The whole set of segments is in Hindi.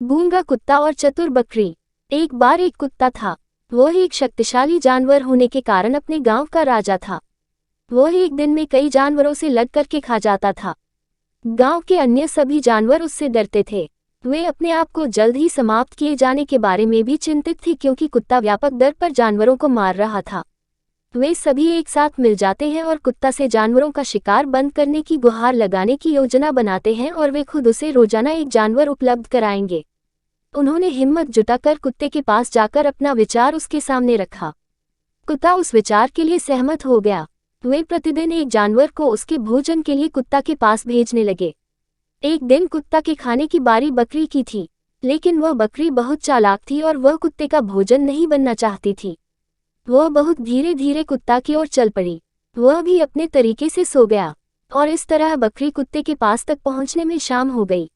गूंगा कुत्ता और चतुर बकरी। एक बार एक कुत्ता था। वह एक शक्तिशाली जानवर होने के कारण अपने गांव का राजा था। वह एक दिन में कई जानवरों से लड़ करके खा जाता था। गांव के अन्य सभी जानवर उससे डरते थे। वे अपने आप को जल्द ही समाप्त किए जाने के बारे में भी चिंतित थे क्योंकि कुत्ता व्यापक दर पर जानवरों को मार रहा था। वे सभी एक साथ मिल जाते हैं और कुत्ता से जानवरों का शिकार बंद करने की गुहार लगाने की योजना बनाते हैं और वे खुद उसे रोजाना एक जानवर उपलब्ध कराएंगे। उन्होंने हिम्मत जुटाकर कुत्ते के पास जाकर अपना विचार उसके सामने रखा। कुत्ता उस विचार के लिए सहमत हो गया। वे प्रतिदिन एक जानवर को उसके भोजन के लिए कुत्ता के पास भेजने लगे। एक दिन कुत्ता के खाने की बारी बकरी की थी, लेकिन वह बकरी बहुत चालाक थी और वह कुत्ते का भोजन नहीं बनना चाहती थी। वह बहुत धीरे धीरे कुत्ता की ओर चल पड़ी। वह भी अपने तरीके से सो गया और इस तरह बकरी कुत्ते के पास तक पहुंचने में शाम हो गई।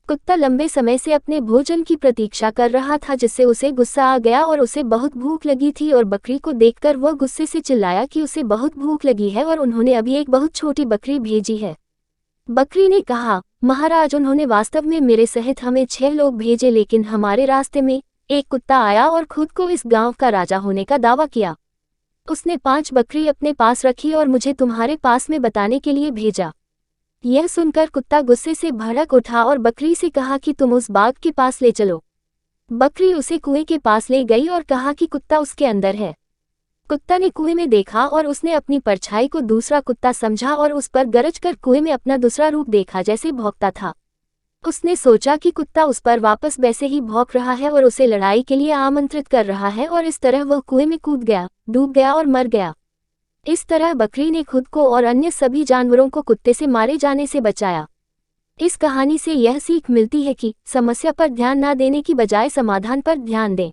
कुत्ता लंबे समय से अपने भोजन की प्रतीक्षा कर रहा था जिससे उसे गुस्सा आ गया और उसे बहुत भूख लगी थी और बकरी को देखकर वह गुस्से से चिल्लाया कि उसे बहुत भूख लगी है और उन्होंने अभी एक बहुत छोटी बकरी भेजी है। बकरी ने कहा, महाराज, उन्होंने वास्तव में मेरे सहित हमें 6 लोग भेजे, लेकिन हमारे रास्ते में एक कुत्ता आया और खुद को इस गांव का राजा होने का दावा किया। उसने 5 बकरी अपने पास रखी और मुझे तुम्हारे पास में बताने के लिए भेजा। यह सुनकर कुत्ता गुस्से से भड़क उठा और बकरी से कहा कि तुम उस बाघ के पास ले चलो। बकरी उसे कुएं के पास ले गई और कहा कि कुत्ता उसके अंदर है। कुत्ता ने कुएं में देखा और उसने अपनी परछाई को दूसरा कुत्ता समझा और उस पर गरज कर कुएं में अपना दूसरा रूप देखा जैसे भौंकता था। उसने सोचा कि कुत्ता उस पर वापस वैसे ही भौंक रहा है और उसे लड़ाई के लिए आमंत्रित कर रहा है और इस तरह वह कुएं में कूद गया, डूब गया और मर गया। इस तरह बकरी ने खुद को और अन्य सभी जानवरों को कुत्ते से मारे जाने से बचाया। इस कहानी से यह सीख मिलती है कि समस्या पर ध्यान न देने की बजाय समाधान पर ध्यान दें।